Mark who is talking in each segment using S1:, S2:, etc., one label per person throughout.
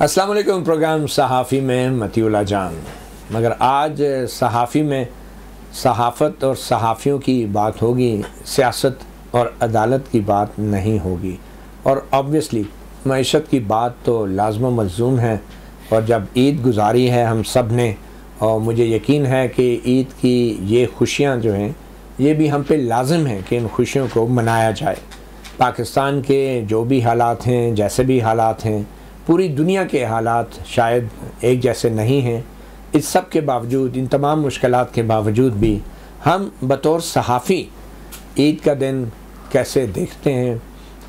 S1: अस्सलाम वालेकुम। प्रोग्राम सहाफ़ी में मतीउल्ला जान। मगर आज सहाफ़ी में सहाफ़त और सहाफ़ियों की बात होगी, सियासत और अदालत की बात नहीं होगी। और ऑब्वियसली मईशत की बात तो लाज़िम मलज़ूम है। और जब ईद गुज़ारी है हम सब ने, और मुझे यकीन है कि ईद की ये खुशियाँ जो हैं ये भी हम पे लाज़िम है कि इन खुशियों को मनाया जाए। पाकिस्तान के जो भी हालात हैं, जैसे भी हालात हैं, पूरी दुनिया के हालात शायद एक जैसे नहीं हैं। इस सब के बावजूद, इन तमाम मुश्किलात के बावजूद भी हम बतौर सहाफ़ी ईद का दिन कैसे देखते हैं,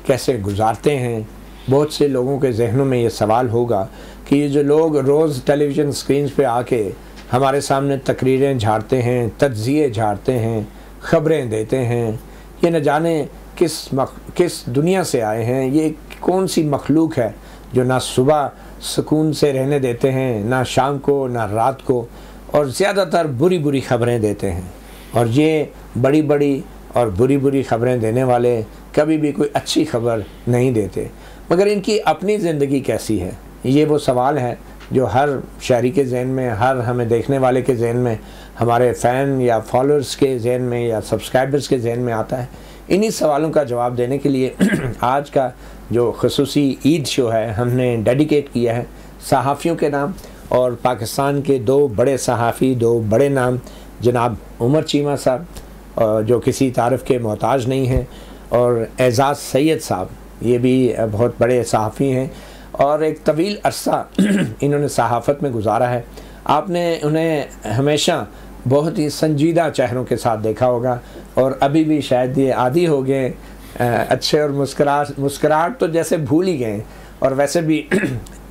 S1: कैसे गुजारते हैं। बहुत से लोगों के जहनों में ये सवाल होगा कि ये जो लोग रोज़ टेलीविज़न स्क्रीन पे आके हमारे सामने तकरीरें झाड़ते हैं, तज्ज़िये झाड़ते हैं, ख़बरें देते हैं, ये न जाने किस दुनिया से आए हैं, ये कौन सी मखलूक है जो ना सुबह सुकून से रहने देते हैं, ना शाम को, ना रात को, और ज़्यादातर बुरी बुरी ख़बरें देते हैं। और ये बड़ी बड़ी और बुरी बुरी ख़बरें देने वाले कभी भी कोई अच्छी ख़बर नहीं देते। मगर इनकी अपनी ज़िंदगी कैसी है, ये वो सवाल है जो हर शहरी के ज़हन में, हर हमें देखने वाले के ज़हन में, हमारे फ़ैन या फॉलोअर्स के ज़हन में या सब्सक्राइबर्स के ज़हन में आता है। इन्हीं सवालों का जवाब देने के लिए आज का जो ख़ुसूसी ईद शो है हमने डेडिकेट किया है सहाफ़ियों के नाम। और पाकिस्तान के दो बड़े सहाफ़ी, दो बड़े नाम, जनाब उमर चीमा साहब जो किसी तारीफ़ के मोहताज नहीं हैं, और एजाज़ सैयद साहब, ये भी बहुत बड़े सहाफ़ी हैं और एक तवील अरसा इन्होंने सहाफ़त में गुजारा है। आपने उन्हें हमेशा बहुत ही संजीदा चेहरों के साथ देखा होगा, और अभी भी शायद ये आदी हो गए अच्छे, और मुस्कुराहट तो जैसे भूल ही गए। और वैसे भी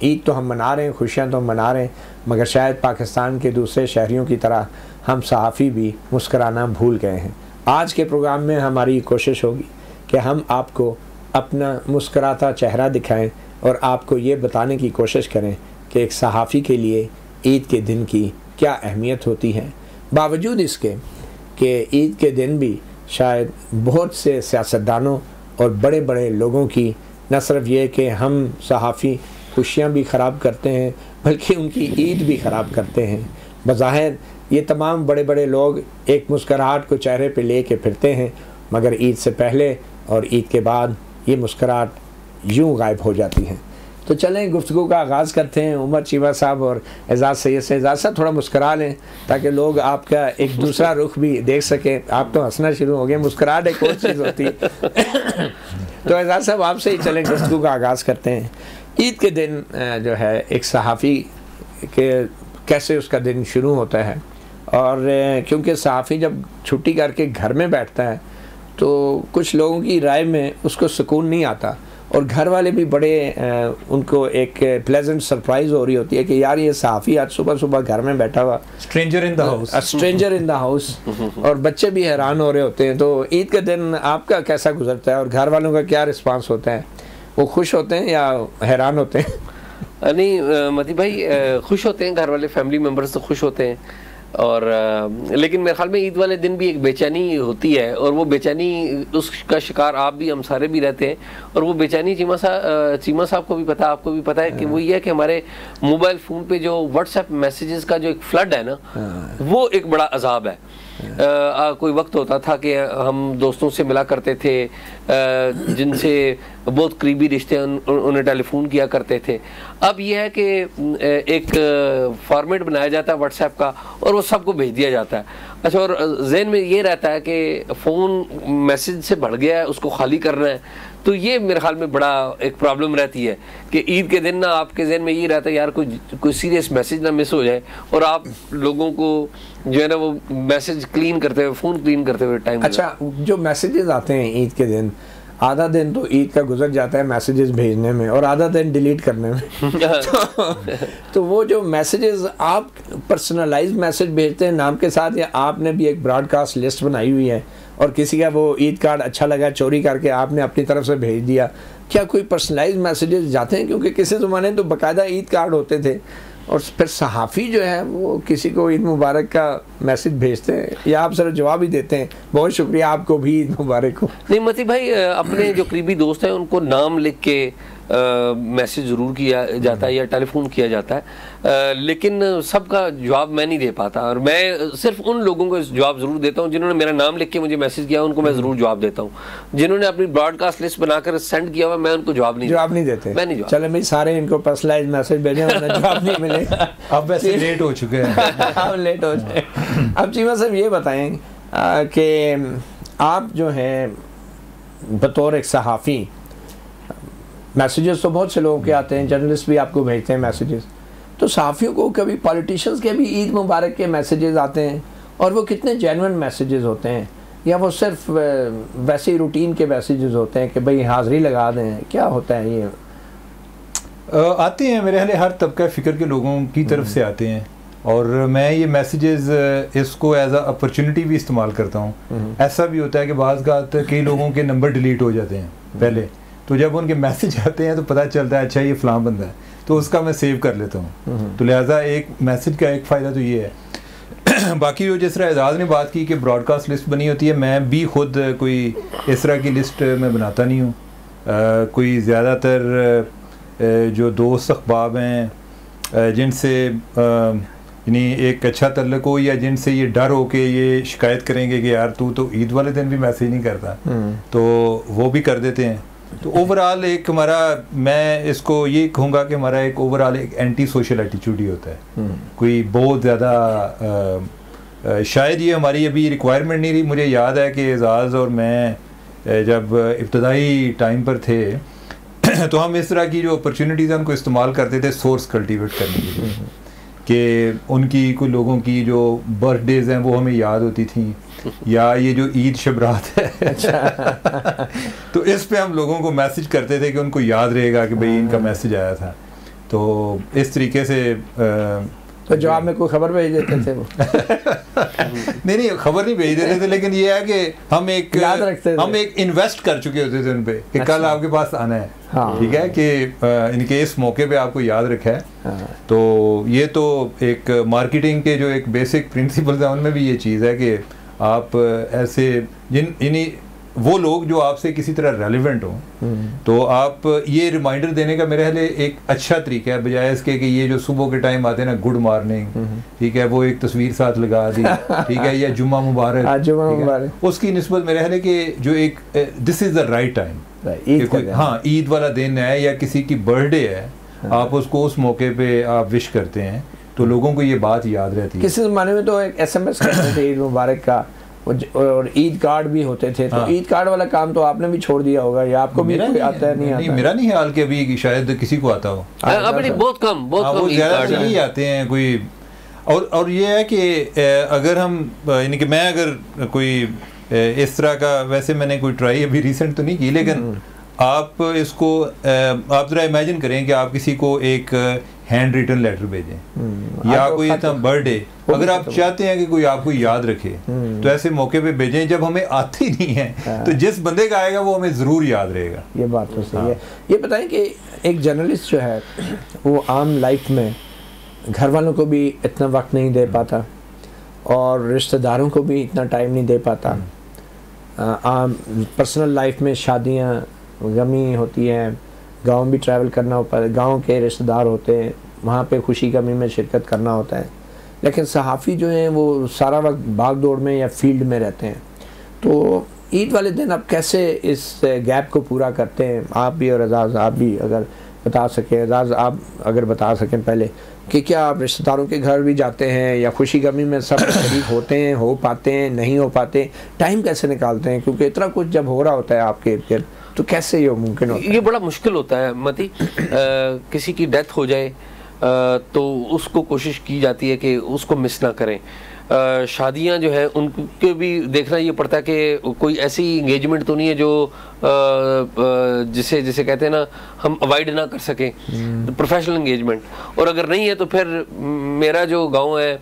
S1: ईद तो हम मना रहे हैं, खुशियाँ तो हम मना रहे हैं, मगर शायद पाकिस्तान के दूसरे शहरियों की तरह हम सहाफ़ी भी मुस्कुराना भूल गए हैं। आज के प्रोग्राम में हमारी कोशिश होगी कि हम आपको अपना मुस्कुराता चेहरा दिखाएं और आपको ये बताने की कोशिश करें कि एक सहाफ़ी के लिए ईद के दिन की क्या अहमियत होती है। बावजूद इसके कि ईद के दिन भी शायद बहुत से सियासतदानों और बड़े बड़े लोगों की न सिर्फ ये कि हम सहाफ़ी खुशियाँ भी ख़राब करते हैं, बल्कि उनकी ईद भी ख़राब करते हैं। बज़ाहिर ये तमाम बड़े बड़े लोग एक मुस्कुराहट को चेहरे पे ले के फिरते हैं, मगर ईद से पहले और ईद के बाद ये मुस्कुराहट यूँ गायब हो जाती हैं। तो चलें गुफ्तगू का आगाज़ करते हैं उमर चीमा साहब और एजाज़ सैयद से। एजाज़ साहब थोड़ा मुस्कुरा लें ताकि लोग आपका एक दूसरा रुख भी देख सकें। आप तो हंसना शुरू हो गए, मुस्कुराहट एक और चीज़ होती है। तो एजाज़ साहब आपसे ही चलें, गुफ्तगू का आगाज़ करते हैं। ईद के दिन जो है एक सहाफ़ी के कैसे उसका दिन शुरू होता है, और क्योंकि सहाफ़ी जब छुट्टी करके घर में बैठता है तो कुछ लोगों की राय में उसको सुकून नहीं आता, और घर वाले भी बड़े उनको एक प्लेजेंट सरप्राइज़ हो रही होती है कि यार ये सहाफ़ी आज सुबह सुबह घर में बैठा हुआ, स्ट्रेंजर इन द हाउस, और बच्चे भी हैरान हो रहे होते हैं। तो ईद का दिन आपका कैसा गुजरता है और घर वालों का क्या रिस्पांस होता है? वो खुश होते हैं या हैरान होते हैं?
S2: नहीं मती भाई, खुश होते हैं घर वाले, फैमिली मेम्बर्स तो खुश होते हैं। और लेकिन मेरे ख्याल में ईद वाले दिन भी एक बेचैनी होती है, और वो बेचैनी उसका शिकार आप भी, हम सारे भी रहते हैं। और वो बेचैनी चीमा साहब को भी पता है, आपको भी पता है कि वो ये है कि हमारे मोबाइल फ़ोन पे जो व्हाट्सएप मैसेजेस का जो एक फ्लड है ना, वो एक बड़ा अजाब है। कोई वक्त होता था कि हम दोस्तों से मिला करते थे, जिनसे बहुत करीबी रिश्ते, उन्हें टेलीफोन किया करते थे। अब यह है कि एक फॉर्मेट बनाया जाता है व्हाट्सएप का और वो सबको भेज दिया जाता है। अच्छा, और जहन में ये रहता है कि फ़ोन मैसेज से भर गया है, उसको खाली करना है। तो ये मेरे ख्याल में बड़ा एक प्रॉब्लम रहती है कि ईद के दिन ना आपके जहन में ये रहता है यार कोई सीरियस मैसेज ना मिस हो जाए, और आप लोगों को जो है ना वो मैसेज क्लीन करते हुए, फ़ोन क्लीन करते हुए टाइम।
S1: अच्छा, जो मैसेजेस आते हैं ईद के दिन, आधा दिन तो ईद का गुजर जाता है मैसेजेस भेजने में और आधा दिन डिलीट करने में। तो वो जो मैसेजेस आप पर्सनलाइज मैसेज भेजते हैं नाम के साथ, या आपने भी एक ब्रॉडकास्ट लिस्ट बनाई हुई है और किसी का वो ईद कार्ड अच्छा लगा चोरी करके आपने अपनी तरफ से भेज दिया? क्या कोई पर्सनलाइज मैसेजेस जाते हैं? क्योंकि किसी ज़माने तो बाकायदा ईद कार्ड होते थे, और फिर सहाफ़ी जो है वो किसी को ईद मुबारक का मैसेज भेजते हैं या आप सिर्फ जवाब ही देते हैं बहुत शुक्रिया आपको भी ईद मुबारक हो?
S2: नहीं मती भाई, अपने जो करीबी दोस्त हैं उनको नाम लिख के मैसेज ज़रूर किया जाता है या टेलीफोन किया जाता है, लेकिन सबका जवाब मैं नहीं दे पाता। और मैं सिर्फ उन लोगों को जवाब ज़रूर देता हूँ जिन्होंने मेरा नाम लिख के मुझे मैसेज किया, उनको मैं ज़रूर जवाब देता हूँ। जिन्होंने अपनी ब्रॉडकास्ट लिस्ट बनाकर सेंड किया हुआ, मैं उनको जवाब नहीं देते। मैं नहीं जवाब।
S1: चलो भाई, सारे इनको पर्सनलाइज मैसेज भेजें, जवाब नहीं मिले।
S3: अब वैसे लेट हो चुके हैं।
S1: अब लेट हो जाए। अब चीमा साहब ये बताएं कि आप जो हैं बतौर एक सहाफ़ी, मैसेजेस तो बहुत से लोगों के आते हैं, जर्नलिस्ट भी आपको भेजते हैं मैसेजेस, तो सहाफ़ियों को कभी पॉलिटिशियंस के भी ईद मुबारक के मैसेजेस आते हैं, और वो कितने जेन्युइन मैसेजेस होते हैं, या वो सिर्फ वैसे ही रूटीन के मैसेजेस होते हैं कि भाई हाज़िरी लगा दें, क्या होता है ये?
S3: आते हैं मेरे ख्याल हर तबका फ़िक्र के लोगों की तरफ से आते हैं, और मैं ये मैसेजेस इसको एज अ अपॉर्चुनिटी भी इस्तेमाल करता हूँ। ऐसा भी होता है कि बाज़ कई लोगों के नंबर डिलीट हो जाते हैं पहले, तो जब उनके मैसेज आते हैं तो पता चलता है अच्छा ये फ़लाँ बंदा है, तो उसका मैं सेव कर लेता हूँ। तो लिहाजा एक मैसेज का एक फ़ायदा तो ये है। बाकी जो जिस तरह एजाज़ ने बात की कि ब्रॉडकास्ट लिस्ट बनी होती है, मैं भी खुद कोई इस तरह की लिस्ट मैं बनाता नहीं हूँ। कोई ज़्यादातर जो दोस्त अहबाब हैं जिनसे यानी एक अच्छा तल्लुक़ हो, या जिनसे ये डर हो कि ये शिकायत करेंगे कि यार तू तो ईद वाले दिन भी मैसेज नहीं करता, तो वो भी कर देते हैं। तो ओवरऑल एक हमारा, मैं इसको ये कहूँगा कि हमारा एक ओवरऑल एक एंटी सोशल एटीट्यूड ही होता है। कोई बहुत ज़्यादा शायद ये हमारी अभी रिक्वायरमेंट नहीं रही। मुझे याद है कि एजाज़ और मैं जब इब्तदाई टाइम पर थे तो हम इस तरह की जो अपॉर्चुनिटीज़ हैं उनको इस्तेमाल करते थे सोर्स कल्टीवेट करने के लिए, कि उनकी कोई लोगों की जो बर्थडेज हैं वो हमें याद होती थी, या ये जो ईद शब रात है तो इस पे हम लोगों को मैसेज करते थे कि उनको याद रहेगा कि भाई इनका मैसेज आया था। तो इस तरीके से
S1: तो जवाब में कोई खबर भेज देते थे वो?
S3: नहीं खबर नहीं भेज देते थे, लेकिन ये है कि हम एक
S1: याद रखते थे,
S3: हम एक इन्वेस्ट कर चुके होते थे उन पे कि कल आपके पास आना है।
S1: हाँ।
S3: ठीक है कि इनके इस मौके पे आपको याद रखा है।
S1: हाँ।
S3: तो ये तो एक मार्केटिंग के जो एक बेसिक प्रिंसिपल्स हैं उनमें भी ये चीज़ है कि आप ऐसे इन्हीं वो लोग जो आपसे किसी तरह रेलिवेंट हो, तो आप ये रिमाइंडर देने का मेरे ख्याल एक अच्छा तरीका है, बजाय इसके कि ये जो सुबह के टाइम आते हैं ना, गुड मॉर्निंग, ठीक है, वो एक तस्वीर साथ लगा दी, ठीक है, या जुम्मा मुबारक, उसकी निस्बत मेरे ख्याल कि जो एक this is the right time, हाँ ईद वाला दिन है या किसी की बर्थडे है, आप उसको उस मौके पे आप विश करते हैं तो लोगों को ये बात याद रहती है।
S1: किसी ज़माने में तो एक SMS करते थे ईद मुबारक का, और ईद कार्ड भी होते थे। तो ईद कार्ड वाला काम तो आपने भी छोड़ दिया होगा, या आपको भी कोई आता है? नहीं आता?
S3: मेरा नहीं हाल कि अभी शायद किसी को आता हो,
S2: बहुत कम
S3: ज़्यादा नहीं आते हैं कोई। और ये है कि अगर हम यानी कि मैं अगर कोई इस तरह का, वैसे मैंने कोई ट्राई अभी रिसेंट तो नहीं की, लेकिन आप इसको आप ज़रा इमेजिन करें कि आप किसी को एक हैंड रिटन लेटर भेजें, या कोई इतना बर्थडे, अगर आप चाहते हैं कि कोई आपको याद रखे तो ऐसे मौके पे भेजें जब हमें आती नहीं है, तो जिस बंदे का आएगा वो हमें ज़रूर याद रहेगा।
S1: ये बात तो सही है। ये बताएं कि एक जर्नलिस्ट जो है वो आम लाइफ में घर वालों को भी इतना वक्त नहीं दे पाता, और रिश्तेदारों को भी इतना टाइम नहीं दे पाता। आम पर्सनल लाइफ में शादियाँ गमी होती हैं, गांव भी ट्रैवल करना होता है, गांव के रिश्तेदार होते हैं, वहाँ पे खुशी गमी में शिरकत करना होता है। लेकिन सहाफ़ी जो हैं वो सारा वक्त भाग दौड़ में या फील्ड में रहते हैं। तो ईद वाले दिन आप कैसे इस गैप को पूरा करते हैं? आप भी और एजाज़ आप भी अगर बता सकें। एजाज़ आप अगर बता सकें पहले कि क्या आप रिश्तेदारों के घर भी जाते हैं, या खुशी गमी में सब शरीक होते हैं, हो पाते हैं, नहीं हो पाते, टाइम कैसे निकालते हैं? क्योंकि इतना कुछ जब हो रहा होता है आपके इर्द गिर्द, तो कैसे ये मुमकिन होता है?
S2: ये बड़ा मुश्किल होता है मती। किसी की डेथ हो जाए तो उसको कोशिश की जाती है कि उसको मिस ना करें। शादियां जो है उनके भी देखना ये पड़ता है कि कोई ऐसी इंगेजमेंट तो नहीं है जो जिसे कहते हैं ना हम अवॉइड ना कर सकें, प्रोफेशनल इंगेजमेंट। और अगर नहीं है तो फिर मेरा जो गांव है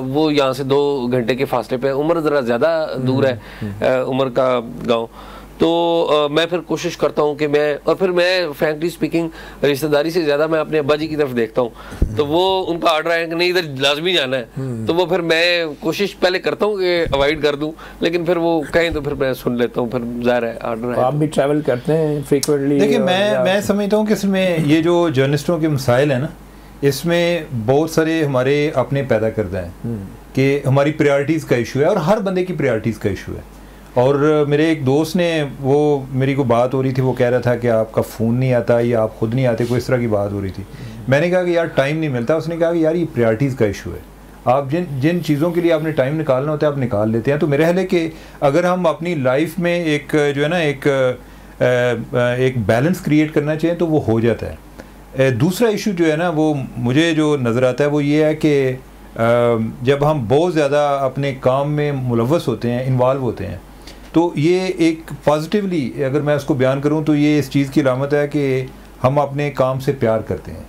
S2: वो यहाँ से 2 घंटे के फासले पे, उम्र ज़रा ज़्यादा दूर है उम्र का गांव, तो मैं फिर कोशिश करता हूँ कि और फिर मैं फ्रैंकली स्पीकिंग रिश्तेदारी से ज़्यादा मैं अपने अब्बा जी की तरफ देखता हूँ। तो वो उनका ऑर्डर है कि नहीं इधर लाजमी जाना है, तो वो फिर मैं कोशिश पहले करता हूँ कि अवॉइड कर दूँ, लेकिन फिर वो कहें तो फिर मैं सुन लेता हूँ, फिर ज़ाहिर है ऑर्डर है।
S1: आप भी ट्रैवल करते हैं फ्रीक्वेंटली?
S3: देखिए मैं समझता हूँ कि इसमें ये जो जर्नलिस्टों के मसाइल हैं ना, इसमें बहुत सारे हमारे अपने पैदा करता है कि हमारी प्रायोरिटीज़ का इशू है, और हर बंदे की प्रायोरिटीज़ का इशू है। और मेरे एक दोस्त ने, वो मेरी को बात हो रही थी, वो कह रहा था कि आपका फ़ोन नहीं आता या आप खुद नहीं आते, कोई इस तरह की बात हो रही थी। मैंने कहा कि यार टाइम नहीं मिलता। उसने कहा कि यार ये प्रायोरिटीज़ का इशू है, आप जिन चीज़ों के लिए आपने टाइम निकालना होता है आप निकाल लेते हैं। तो मेरा ख्याल है कि अगर हम अपनी लाइफ में एक जो है ना एक बैलेंस क्रिएट करना चाहिए तो वो हो जाता है। दूसरा इशू जो है ना, वो मुझे जो नज़र आता है वो ये है कि जब हम बहुत ज़्यादा अपने काम में मुलव्वस होते हैं, इन्वॉल्व होते हैं, तो ये एक पॉजिटिवली अगर मैं उसको बयान करूं तो ये इस चीज़ की अलामत है कि हम अपने काम से प्यार करते हैं,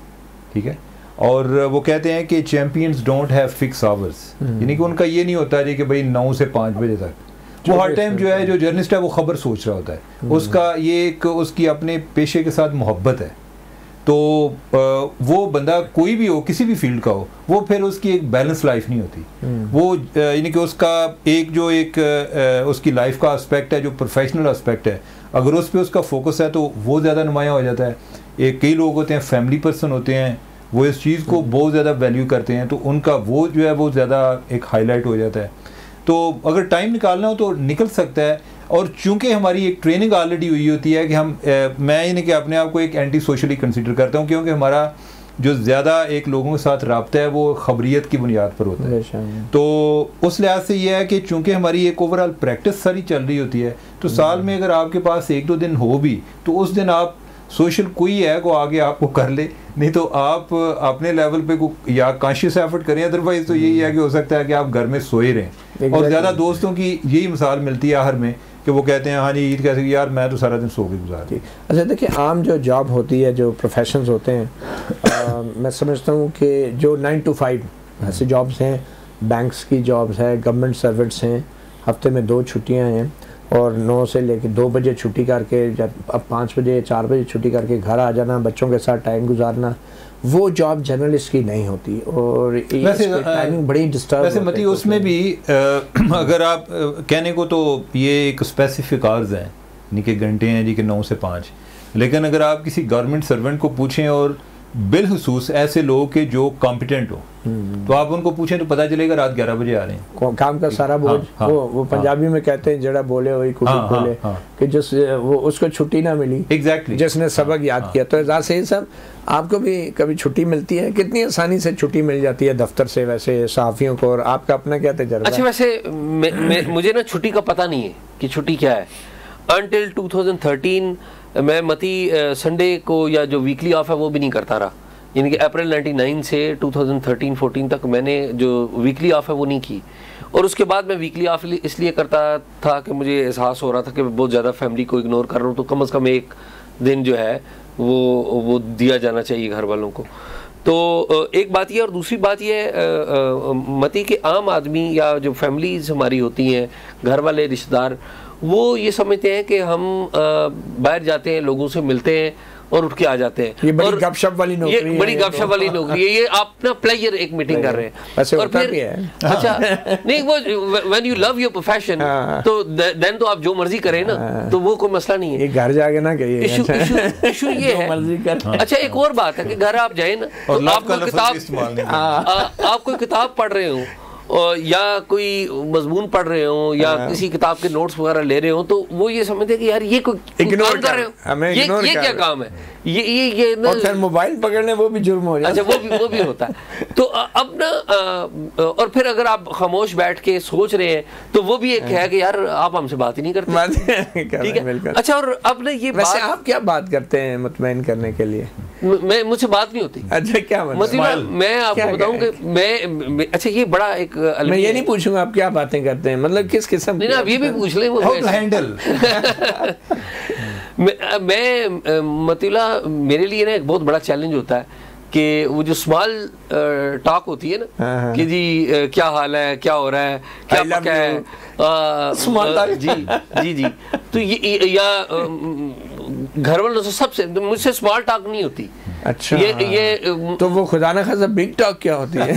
S3: ठीक है। और वो कहते हैं कि champions don't have fix hours, यानी कि उनका ये नहीं होता जी कि भाई 9 से 5 बजे तक, वो हर टाइम जो है, जो जर्नलिस्ट है वो खबर सोच रहा होता है, उसका ये एक उसकी अपने पेशे के साथ मोहब्बत है। तो वो बंदा कोई भी हो, किसी भी फील्ड का हो, वो फिर उसकी एक बैलेंस लाइफ नहीं होती। वो यानी कि उसका एक उसकी लाइफ का एस्पेक्ट है जो प्रोफेशनल एस्पेक्ट है, अगर उस पर उसका फोकस है तो वो ज़्यादा नुमायाँ हो जाता है। कई लोग होते हैं, फैमिली पर्सन होते हैं, वो इस चीज़ को बहुत ज़्यादा वैल्यू करते हैं, तो उनका वो जो है वो ज़्यादा एक हाईलाइट हो जाता है। तो अगर टाइम निकालना हो तो निकल सकता है। और चूंकि हमारी एक ट्रेनिंग ऑलरेडी हुई होती है कि मैं यानी कि अपने आप को एक एंटी सोशली कंसिडर करता हूँ, क्योंकि हमारा जो ज़्यादा एक लोगों के साथ रब्ता है वो खबरियत की बुनियाद पर होता है। तो उस लिहाज से ये है कि चूंकि हमारी एक ओवरऑल प्रैक्टिस सारी चल रही होती है, तो साल में अगर आपके पास 1-2 दिन हो भी तो उस दिन आप सोशल कोई है को आगे आपको कर ले, नहीं तो आप अपने लेवल पे को या कॉन्शियस एफर्ट करें। अदरवाइज तो यही है कि हो सकता है कि आप घर में सोए रहें। और ज़्यादा दोस्तों की यही मिसाल मिलती है हर में कि वो कहते हैं हाँ जी ईद कैसे, यार मैं तो सारा दिन सो के गुजारती।
S1: अच्छा देखिए, आम जो जॉब होती है, जो प्रोफेशंस होते हैं, मैं समझता हूँ कि जो 9 to 5 ऐसे जॉब्स हैं, बैंक्स की जॉब्स है, गवर्नमेंट सर्वेंट्स हैं, हफ्ते में 2 छुट्टियाँ हैं, और 9 से लेकर 2 बजे छुट्टी करके, जब अब 5 बजे 4 बजे छुट्टी करके घर आ जाना, बच्चों के साथ टाइम गुजारना, वो जॉब जर्नलिस्ट की नहीं होती। और वैसे टाइमिंग बड़ी डिस्टर्ब
S3: वैसे मती उसमें भी अगर आप कहने को तो ये एक स्पेसिफिक आवर्स हैं, यानी कि घंटे हैं जी के 9 से 5, लेकिन अगर आप किसी गवर्नमेंट सर्वेंट को पूछें, और बिलखुसूस ऐसे लोग के जो कॉम्पिटेंट हो, तो आप उनको पूछें तो पता चलेगा रात 11 बजे आ रहे हैं।
S1: काम का सारा बोझ, वो पंजाबी में कहते हैं जड़ा बोले वही कुछ बोले, कि जिस वो उसको छुट्टी ना मिली,
S3: एग्जैक्टली
S1: जिसने सबक याद किया। तो एजाज से सब आपको भी कभी छुट्टी मिलती है? कितनी आसानी से छुट्टी मिल जाती है दफ्तर से वैसे सहाफ़ियों को, और आपका अपना क्या तजुर्बा?
S2: अच्छा वैसे मुझे ना छुट्टी का पता नहीं है कि छुट्टी क्या है। अनटिल 2013 मैं मती संडे को या जो वीकली ऑफ है वो भी नहीं करता रहा, यानी कि अप्रैल 99 से 2013-14 तक मैंने जो वीकली ऑफ है वो नहीं की। और उसके बाद मैं वीकली ऑफ इसलिए करता था कि मुझे एहसास हो रहा था कि मैं बहुत ज़्यादा फैमिली को इग्नोर कर रहा हूँ, तो कम से कम एक दिन जो है वो दिया जाना चाहिए घर वालों को। तो एक बात ये, और दूसरी बात ये मती के आम आदमी या जो फैमिलीज हमारी होती हैं, घर वाले रिश्तेदार, वो ये समझते हैं कि हम बाहर जाते हैं, लोगों से मिलते हैं और उठ के आ जाते हैं।
S1: ये बड़ी गपशप वाली नौकरी है,
S2: ये बड़ी गपशप वाली नौकरी है, ये आप ना प्लेजर एक मीटिंग कर रहे हैं और फिर अच्छा नहीं, वो when you love your profession तो देन तो आप जो मर्जी करें ना, तो वो कोई मसला नहीं है।
S1: ये घर जाके ना कहिए,
S2: इशू ये है। अच्छा एक और बात है कि घर आप जाए ना, तो आप कोई किताब पढ़ रहे हो या कोई मजमून पढ़ रहे हो या किसी किताब के नोट्स वगैरह ले रहे हो, तो वो ये समझते हैं कि यार ये कोई काम कर रहे हो, ये क्या काम है, ये
S1: और फिर मोबाइल पकड़ने वो भी जुर्म हो जाता है।
S2: अच्छा वो भी होता है। तो अब ना और फिर अगर आप खामोश बैठ के सोच रहे हैं तो वो भी एक है कि यार आप हमसे बात ही नहीं करते, ठीक है। अच्छा और अब ना ये
S1: वैसे आप क्या बात करते हैं मुतमईन करने के लिए?
S2: मुझसे बात नहीं होती।
S1: अच्छा क्या
S2: मतलब मैं आपको बताऊं कि मैं अच्छा ये बड़ा एक
S1: मैं ये नहीं पूछूंगा आप क्या बातें करते हैं, मतलब किस किस्म
S2: नहीं, आप ये भी पूछ लें वो
S3: हैंडल।
S2: मैं मतलब मेरे लिए ना एक बहुत बड़ा चैलेंज होता है कि वो जो स्मॉल टॉक होती है ना कि जी क्या हाल है, क्या हो रहा है, क्या पका है,
S1: स्मॉल टॉक।
S2: जी तो ये या घर वालों से सबसे मुझसे स्मॉल टॉक नहीं होती।
S1: अच्छा,
S2: ये
S1: तो वो खुदा न खासा बिग टॉक क्या होती है?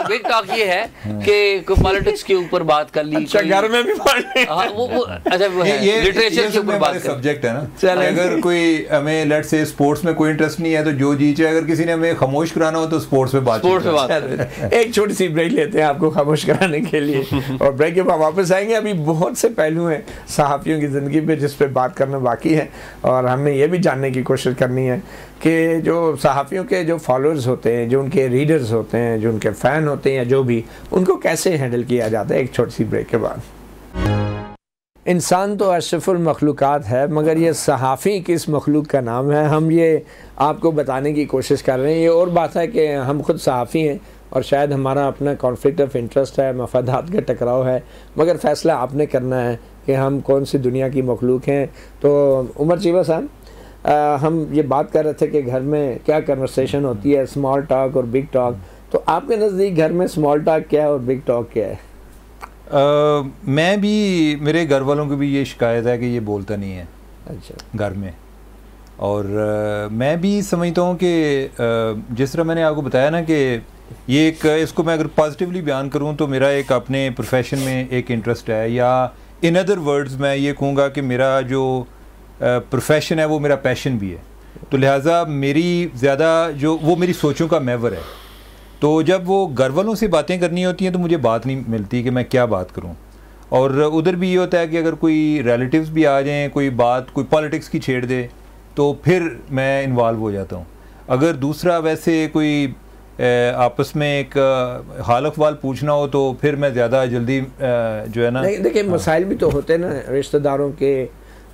S2: बिग टॉक ये है कि पॉलिटिक्स के ऊपर बात कर ली।
S1: अच्छा, घर में भी
S2: वो अच्छा वो है लिटरेचर के ऊपर बात कर।
S3: सब्जेक्ट है ना, अगर कोई हमें लेट्स से स्पोर्ट्स में कोई इंटरेस्ट नहीं है तो जो जी चाहे, अगर किसी ने हमें खामोश कराना हो तो स्पोर्ट्स पे बात।
S1: एक छोटी सी ब्रेक लेते हैं आपको खामोश कराने के लिए, और ब्रेक के बाद वापस आएंगे। अभी बहुत से पहलू हैं सहाफ़ियों की ज़िंदगी पे जिस पे बात करना बाकी है, और हमने ये भी जानने की कोशिश करनी है कि जो सहाफ़ियों के जो फॉलोअर्स होते हैं, जो उनके रीडर्स होते हैं, जो उनके फ़ैन होते हैं, या जो भी, उनको कैसे हैंडल किया जाता है। एक छोटी सी ब्रेक के बाद। इंसान तो अशरफुल मखलूक़ात है, मगर ये सहाफ़ी किस मखलूक का नाम है, हम ये आपको बताने की कोशिश कर रहे हैं। ये और बात है कि हम खुद सहाफ़ी हैं और शायद हमारा अपना कॉन्फ्लिक्ट ऑफ इंटरेस्ट है, मफादात का टकराव है, मगर फ़ैसला आपने करना है कि हम कौन सी दुनिया की मखलूक हैं। तो उमर चीबा साहब, हम ये बात कर रहे थे कि घर में क्या कन्वर्सेशन होती है, स्मॉल टॉक और बिग टॉक। तो आपके नज़दीक घर में स्मॉल टॉक क्या है और बिग टॉक क्या है?
S3: मैं भी, मेरे घर वालों की भी ये शिकायत है कि ये बोलता नहीं है
S1: अच्छा
S3: घर में, और मैं भी समझता हूँ कि जिस तरह मैंने आपको बताया ना कि ये एक, इसको मैं अगर पॉजिटिवली बयान करूँ तो मेरा एक अपने प्रोफेशन में एक इंटरेस्ट है, या इन अदर वर्ड्स मैं ये कहूँगा कि मेरा जो प्रोफेशन है वो मेरा पैशन भी है। तो लिहाजा मेरी ज़्यादा जो वो मेरी सोचों का महवर है। तो जब वो घर वालों से बातें करनी होती हैं तो मुझे बात नहीं मिलती कि मैं क्या बात करूं, और उधर भी ये होता है कि अगर कोई रिलेटिव्स भी आ जाएं, कोई बात कोई पॉलिटिक्स की छेड़ दे तो फिर मैं इन्वॉल्व हो जाता हूं। अगर दूसरा वैसे कोई आपस में एक हाल अहवाल पूछना हो तो फिर मैं ज़्यादा जल्दी जो है ना,
S1: देखिए मसाइल भी तो होते हैं ना रिश्तेदारों के,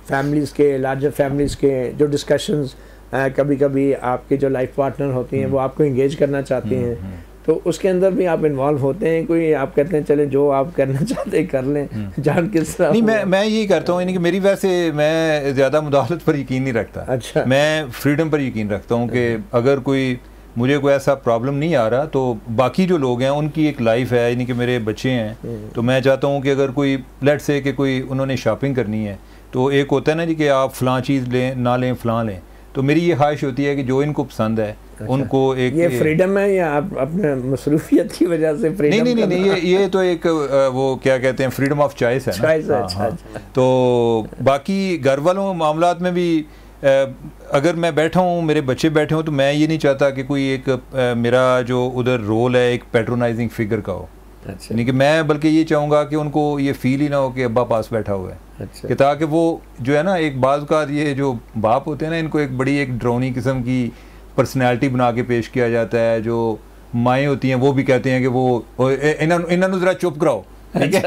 S1: फैमिलीज़ के, लार्जर फैमिलीज़ के, जो डिस्कशंस कभी कभी आपके जो लाइफ पार्टनर होती हैं वो आपको इंगेज करना चाहती हैं, तो उसके अंदर भी आप इन्वॉल्व होते हैं। कोई आप कहते हैं चले जो आप करना चाहते हैं कर लें, जान किस तरह?
S3: नहीं, मैं यही करता हूँ, यानी कि मेरी वैसे मैं ज़्यादा मुदाखलत पर यकीन नहीं रखता।
S1: अच्छा,
S3: मैं फ्रीडम पर यकीन रखता हूँ कि अगर कोई मुझे कोई ऐसा प्रॉब्लम नहीं आ रहा तो बाकी जो लोग हैं उनकी एक लाइफ है, यानी कि मेरे बच्चे हैं, तो मैं चाहता हूँ कि अगर कोई लेट्स से कि कोई उन्होंने शॉपिंग करनी है तो एक होता है ना जी कि आप फ़लाँ चीज़ लें ना लें फ़लाँ लें, तो मेरी ये ख्वाहिश होती है कि जो इनको पसंद है उनको एक,
S1: ये फ्रीडम है या आप अपने मसरूफियत की वजह से फ्रीडम?
S3: नहीं, ये तो एक वो क्या कहते हैं फ्रीडम ऑफ चॉइस है ना।
S1: अच्छा।
S3: तो बाकी घर वालों मामलात में भी अगर मैं बैठा हूँ, मेरे बच्चे बैठे हों, तो मैं ये नहीं चाहता कि कोई एक मेरा जो उधर रोल है एक पैट्रोनाइजिंग फिगर का हो।
S1: अच्छा,
S3: यानी कि मैं बल्कि ये चाहूँगा कि उनको ये फील ही ना हो कि अब्बा पास बैठा हुआ है।
S1: अच्छा,
S3: कि ताकि वो जो है ना, एक बाज़ का ये जो बाप होते हैं ना, इनको एक बड़ी एक ड्रोनी किस्म की पर्सनैलिटी बना के पेश किया जाता है। जो माएँ होती हैं वो भी कहते हैं कि वो इन्होंने ज़रा चुप कराओ, ठीक है,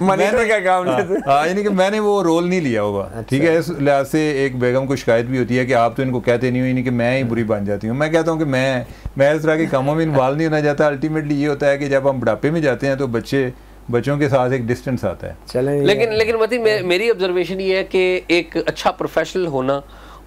S1: मैंने क्या काम
S3: हाँ, यानी कि मैंने वो रोल नहीं लिया होगा। ठीक है, इस लिहाज से एक बेगम को शिकायत भी होती है कि आप तो इनको कहते नहीं हो, यानी कि मैं ही बुरी बन जाती हूँ। मैं कहता हूँ कि मैं इस तरह के कामों में इन्वॉल्व नहीं होना चाहता। अल्टीमेटली ये होता है कि जब हम बुढ़ापे में जाते हैं तो बच्चों के साथ एक डिस्टेंस आता है।
S1: चलें,
S2: लेकिन मतलब मेरी ऑब्जर्वेशन ये है कि एक अच्छा प्रोफेशनल होना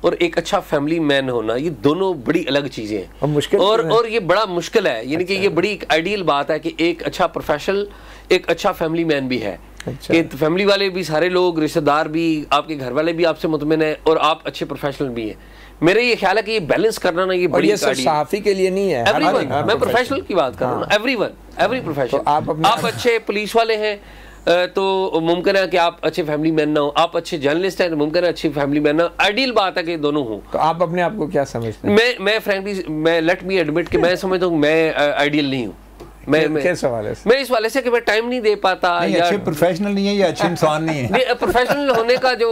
S2: और एक अच्छा फैमिली मैन होना, ये दोनों बड़ी अलग चीजें हैं
S1: और मुश्किल
S2: और ये बड़ा मुश्किल है। यानी कि ये बड़ी एक आइडियल बात है कि एक अच्छा प्रोफेशनल, एक अच्छा फैमिली मैन भी है।
S1: अच्छा,
S2: कि फैमिली वाले भी, सारे लोग, रिश्तेदार भी, आपके घर वाले भी आपसे मुतमिन है और आप अच्छे प्रोफेशनल भी हैं। मेरा ये ख्याल है कि ये बैलेंस करना ना, ये बड़ी
S1: सहाफ़ी के लिए नहीं है,
S2: एवरीवन, मैं प्रोफेशनल की बात कर रहा हूँ, एवरीवन, एवरी प्रोफेशनल। आप अच्छे पुलिस वाले हैं तो मुमकिन है कि आप अच्छे फैमिली मैन ना हो, आप अच्छे जर्नलिस्ट हैं तो मुमकिन है अच्छी फैमिली मैन ना। आइडियल बात है कि दोनों हो।
S1: तो आप अपने आप को क्या समझते हैं?
S2: मैं फ्रैंकली, मैं लेट मी एडमिट कि मैं समझता हूँ मैं आइडियल नहीं हूँ। मैं इस वाले से कि मैं टाइम नहीं दे पाता, या
S3: अच्छे प्रोफेशनल नहीं है या अच्छे इंसान नहीं है।
S2: प्रोफेशनल होने का जो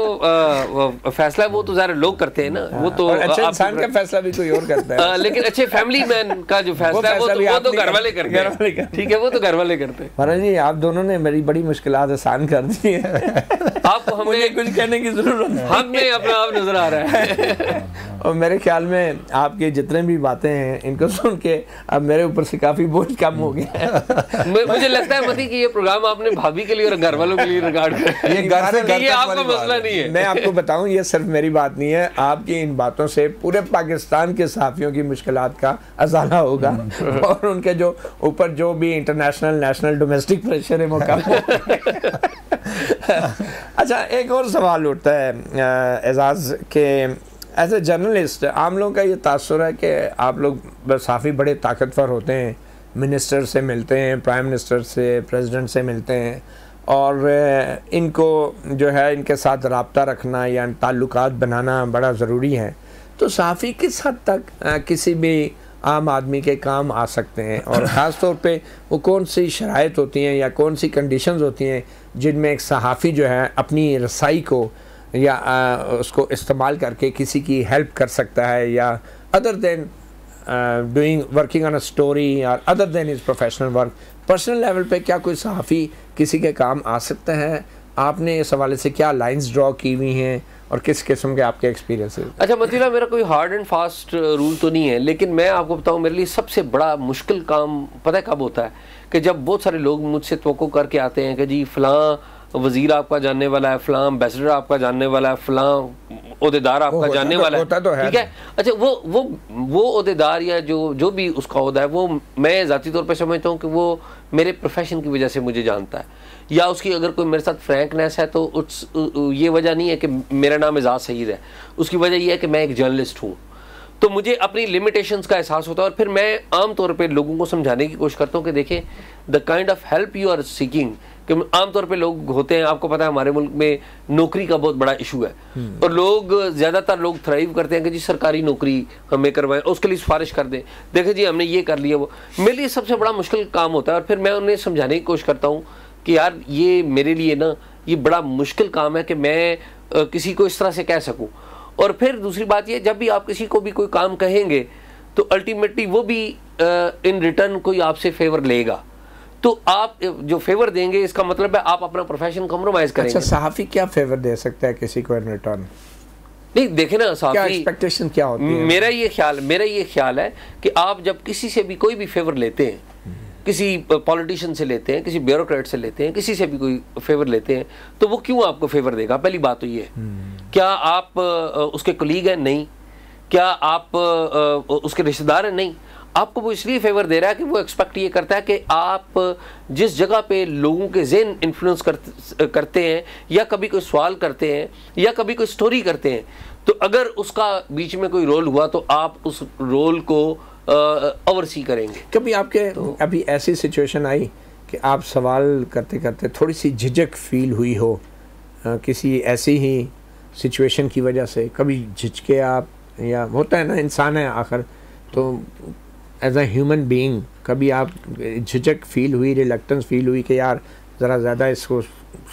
S2: फैसला है वो तो ज़रा लोग करते हैं ना, वो तो
S1: अच्छे इंसान का फैसला भी कोई और करता है।
S2: लेकिन अच्छे फैमिली मैन का जो फैसला है वो तो घर वाले करते हैं। ठीक है, वो तो घर वाले करते हैं।
S1: महाराज जी, आप दोनों ने मेरी बड़ी मुश्किलात आसान कर दी है।
S2: आपको हमें
S1: कुछ कहने की जरूरत है,
S2: हमें अपना आप नजर आ रहा है।
S1: और मेरे ख्याल में आपके जितने भी बातें हैं इनको सुन के अब मेरे ऊपर से काफी बोझ कम हो गया है।
S2: मुझे लगता है मती कि ये प्रोग्राम आपने भाभी के लिए और घर वालों के लिए रिकॉर्ड कर,
S3: ये घर से घर
S2: ये
S3: तक
S2: आपका
S3: वाली बात
S2: मसला
S3: है।
S2: नहीं है।
S1: मैं आपको बताऊं, ये सिर्फ मेरी बात नहीं है, आपकी इन बातों से पूरे पाकिस्तान के सहाफ़ियों की मुश्किलात का अजाला होगा और उनके जो ऊपर जो भी इंटरनेशनल, नेशनल, डोमेस्टिक प्रेशर है वो कम होगा। अच्छा, एक और सवाल उठता है एजाज के, एज ए जर्नलिस्ट आम लोगों का ये तासुर है कि आप लोग काफ़ी बड़े ताकतवर होते हैं, मिनिस्टर से मिलते हैं, प्राइम मिनिस्टर से, प्रेसिडेंट से मिलते हैं, और इनको जो है इनके साथ रब्ता रखना या ताल्लुकात बनाना बड़ा ज़रूरी है। तो सहाफ़ी किस हद तक किसी भी आम आदमी के काम आ सकते हैं, और ख़ास तौर पे वो कौन सी शराइत होती हैं या कौन सी कंडीशंस होती हैं जिनमें एक सहाफ़ी जो है अपनी रसाई को या उसको इस्तेमाल करके किसी की हेल्प कर सकता है, या other than doing working on a story और other than his professional work, personal level पे क्या कोई सहाफ़ी किसी के काम आ सकता है? आपने इस हवाले से क्या लाइंस ड्रॉ की हुई हैं और किस किस्म के आपके एक्सपीरियंस हैं?
S2: अच्छा मतीला, मेरा कोई हार्ड एंड फास्ट रूल तो नहीं है, लेकिन मैं आपको बताऊं मेरे लिए सबसे बड़ा मुश्किल काम पता है कब होता है? कि जब बहुत सारे लोग मुझसे तवक्को करके आते हैं कि जी फ़लाँ वज़ीर आपका जानने वाला है, फ़लाँ एम्बेसडर आपका जानने वाला है, फ़लाँ ओहदेदार आपका जानने वाला है, ठीक है। अच्छा, वो ओहदेदार या जो भी उसका ओहदा है, वो मैं ज़ाती तौर पे समझता हूँ कि वो मेरे प्रोफेशन की वजह से मुझे जानता है, या उसकी अगर कोई मेरे साथ फ्रैंकनेस है तो ये वजह नहीं है कि मेरा नाम एजाज सईद है, उसकी वजह यह है कि मैं एक जर्नलिस्ट हूँ। तो मुझे अपनी लिमिटेशंस का एहसास होता है, और फिर मैं आम तौर पे लोगों को समझाने की कोशिश करता हूँ कि देखें, the kind of help you are seeking, कि आम तौर पे लोग होते हैं, आपको पता है हमारे मुल्क में नौकरी का बहुत बड़ा इशू है, और लोग ज़्यादातर लोग थ्राइव करते हैं कि जी सरकारी नौकरी हमें करवाएं, उसके लिए सिफारिश कर दें, देखें जी हमने ये कर लिया वो। मेरे लिए सबसे बड़ा मुश्किल काम होता है, और फिर मैं उन्हें समझाने की कोशिश करता हूँ कि यार ये मेरे लिए ना ये बड़ा मुश्किल काम है कि मैं किसी को इस तरह से कह सकूँ। और फिर दूसरी बात ये, जब भी आप किसी को भी कोई काम कहेंगे तो अल्टीमेटली वो भी इन रिटर्न कोई आपसे फेवर लेगा, तो आप जो फेवर देंगे इसका मतलब है आप अपना प्रोफेशन कॉम्प्रोमाइज करेंगे।
S1: अच्छा, सहाफ़ी क्या फेवर दे सकता है किसी को इन रिटर्न?
S2: नहीं देखे ना,
S1: क्या एक्सपेक्टेशन क्या होती है?
S2: मेरा ये ख्याल है कि आप जब किसी से भी कोई भी फेवर लेते हैं, किसी पॉलिटिशियन से लेते हैं, किसी ब्यूरोक्रेट से लेते हैं, किसी से भी कोई फेवर लेते हैं, तो वो क्यों आपको फेवर देगा? पहली बात तो ये है, क्या आप उसके कलीग हैं? नहीं। क्या आप उसके रिश्तेदार हैं? नहीं। आपको वो इसलिए फेवर दे रहा है कि वो एक्सपेक्ट ये करता है कि आप जिस जगह पे लोगों के ज़हन इन्फ्लुएंस करते हैं, या कभी कोई सवाल करते हैं, या कभी कोई स्टोरी करते हैं, तो अगर उसका बीच में कोई रोल हुआ तो आप उस रोल को ओवरसी करेंगे।
S1: कभी आपके अभी ऐसी सिचुएशन आई कि आप सवाल करते करते थोड़ी सी झिझक फील हुई हो किसी ऐसी ही सिचुएशन की वजह से? कभी झिझके आप, या होता है ना, इंसान है आखिर, तो एज अ ह्यूमन बीइंग कभी आप झिझक फील हुई, रिलक्टेंस फील हुई कि यार ज़रा ज़्यादा इसको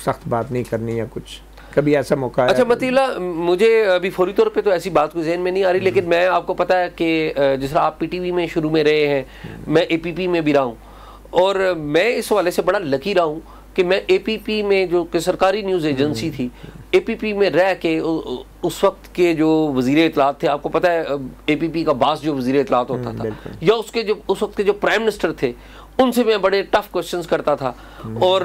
S1: सख्त बात नहीं करनी या कुछ? कभी ऐसा मौका है?
S2: अच्छा मतीला, मुझे अभी फौरी तौर पे तो ऐसी बात कोई ज़हन में नहीं आ रही, लेकिन मैं आपको पता है कि जिस तरह आप पीटीवी में शुरू में रहे हैं, मैं एपीपी में भी रहा हूँ, और मैं इस हवाले से बड़ा लकी रहा हूँ कि मैं एपीपी में, जो कि सरकारी न्यूज़ एजेंसी थी, एपीपी में रह के उस वक्त के जो वज़ीर इत्तलात थे, आपको पता है एपीपी का बास जो वज़ीर इत्तलात होता था, या उसके जो उस वक्त के जो प्राइम मिनिस्टर थे, उनसे मैं बड़े टफ क्वेश्चंस करता था। और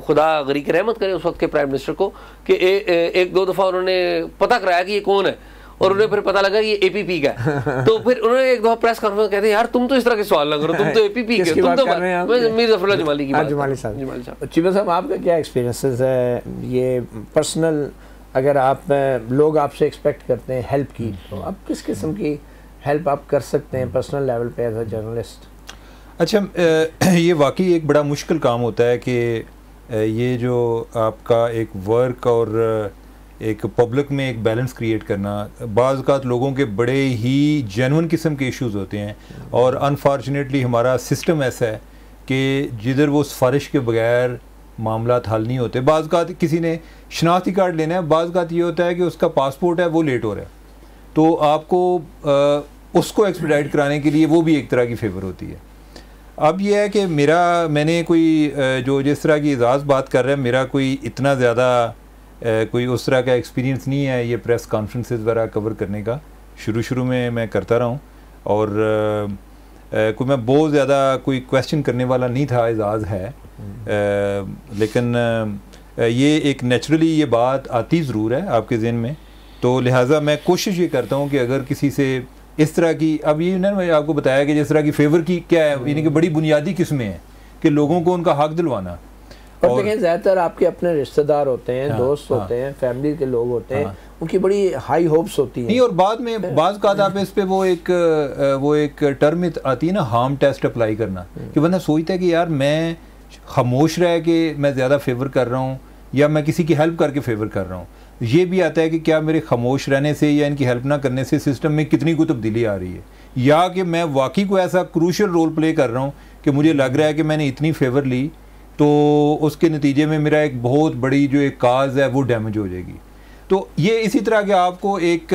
S2: खुदा गरीक रहमत करे उस वक्त के प्राइम मिनिस्टर को कि एक दो दफ़ा उन्होंने पता कराया कि ये कौन है, और उन्हें फिर पता लगा कि ये एपीपी का है। तो फिर उन्होंने एक दफा प्रेस कॉन्फ्रेंस कहते हैं यार तुम तो इस तरह के सवाल ना करो, तुम तो एपीपी के, तुम तो मीर ज़फ़रुल्लाह जमाली की बात।
S1: जमाली साहब, चीमा साहब, आपका क्या एक्सपीरियंसेस है ये पर्सनल? अगर आप लोग आपसे एक्सपेक्ट करते हैं हेल्प की, तो आप किस किस्म की हेल्प आप कर सकते हैं पर्सनल लेवल पे एज अ जर्नलिस्ट?
S3: अच्छा, ये वाकई एक बड़ा मुश्किल काम होता है कि ये जो आपका एक वर्क और एक पब्लिक में एक बैलेंस क्रिएट करना, बाज़ औक़ात लोगों के बड़े ही जेन्युइन किस्म के इश्यूज़ होते हैं, और अनफॉर्चुनेटली हमारा सिस्टम ऐसा है कि जिधर वो सिफारिश के बगैर मामला हल नहीं होते। बाज़ औक़ात किसी ने शनाख्ती कार्ड लेना है, बाज़ औक़ात ये होता है कि उसका पासपोर्ट है वो लेट हो रहा है, तो आपको उसको एक्सपेडाइट कराने के लिए वो भी एक तरह की फेवर होती है। अब ये है कि मैंने कोई जो जिस तरह की एजाज़ बात कर रहा है, मेरा कोई इतना ज़्यादा कोई उस तरह का एक्सपीरियंस नहीं है ये प्रेस कॉन्फ्रेंसेस वगैरह कवर करने का। शुरू में मैं करता रहा हूँ और कोई मैं बहुत ज़्यादा कोई क्वेश्चन करने वाला नहीं था, एजाज़ है। लेकिन ये एक नेचुरली ये बात आती ज़रूर है आपके ज़हन में, तो लिहाजा मैं कोशिश ये करता हूँ कि अगर किसी से इस तरह की, अब ये ना मैं आपको बताया कि जिस तरह की फेवर की क्या है, यानी कि बड़ी बुनियादी किस्में हैं कि लोगों को उनका हक दिलवाना।
S1: और देखें ज़्यादातर आपके अपने रिश्तेदार होते हैं, दोस्त होते हैं, फैमिली के लोग होते हैं, उनकी बड़ी हाई होप्स होती हैं।
S3: नहीं, और बाद में बाज़ का आप इस पे वो एक टर्म आती है ना, हार्म टेस्ट अप्लाई करना, कि बंदा सोचता है कि यार मैं खामोश रह के मैं ज़्यादा फेवर कर रहा हूँ या मैं किसी की हेल्प करके फेवर कर रहा हूँ। ये भी आता है कि क्या मेरे खामोश रहने से या इनकी हेल्प ना करने से सिस्टम में कितनी कोई तब्दीली आ रही है, या कि मैं वाकई को ऐसा क्रूशियल रोल प्ले कर रहा हूँ कि मुझे लग रहा है कि मैंने इतनी फेवर ली तो उसके नतीजे में मेरा एक बहुत बड़ी जो एक काज है वो डैमेज हो जाएगी। तो ये इसी तरह के आपको एक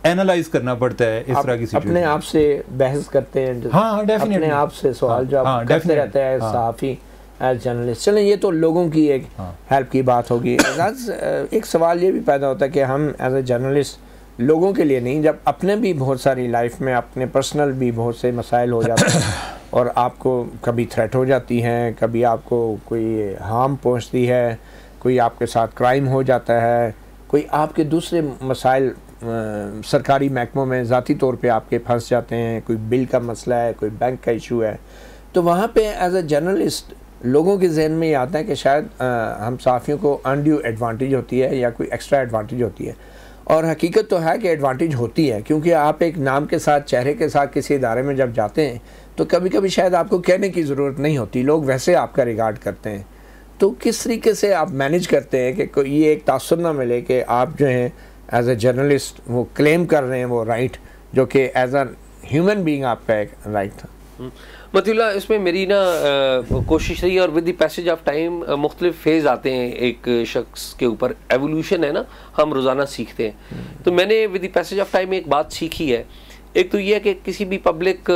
S3: एनालाइज करना पड़ता है इस तरह की सिचुएशन।
S1: अपने आप से बहस करते हैं,
S3: हाँ डेफिनेटली,
S1: अपने आप से सवाल जवाब करते रहते हैं सहाफ़ी एज जर्नलिस्ट। चलें, ये तो लोगों की एक हेल्प की बात होगी। एक सवाल ये भी पैदा होता है कि हम एज ए जर्नलिस्ट लोगों के लिए नहीं, जब अपने भी बहुत सारी लाइफ में अपने पर्सनल भी बहुत से मसाइल हो जाते हैं और आपको कभी थ्रेट हो जाती हैं, कभी आपको कोई हार्म पहुंचती है, कोई आपके साथ क्राइम हो जाता है, कोई आपके दूसरे मसाइल सरकारी महकमों में ज़ाती तौर पे आपके फंस जाते हैं, कोई बिल का मसला है, कोई बैंक का इशू है, तो वहाँ पे एज ए जर्नलिस्ट लोगों के जहन में ये आता है कि शायद हम सहाफ़ियों को अनड्यू एडवांटेज होती है या कोई एक्स्ट्रा एडवांटेज होती है। और हकीकत तो है कि एडवांटेज होती है, क्योंकि आप एक नाम के साथ, चेहरे के साथ किसी इदारे में जब जाते हैं तो कभी कभी शायद आपको कहने की ज़रूरत नहीं होती, लोग वैसे आपका रिगार्ड करते हैं। तो किस तरीके से आप मैनेज करते हैं कि ये एक तासुर ना मिले कि आप जो हैं एज ए जर्नलिस्ट वो क्लेम कर रहे हैं वो राइट जो कि एज अ ह्यूमन बीइंग आपका एक राइट था?
S2: मतीउल्लाह, इसमें मेरी ना कोशिश रही, और with the passage of time मुख्तलिफ फेज़ आते हैं एक शख्स के ऊपर, एवोल्यूशन है ना, हम रोज़ाना सीखते हैं। तो मैंने with the passage of time एक बात सीखी है। एक तो ये है कि किसी भी पब्लिक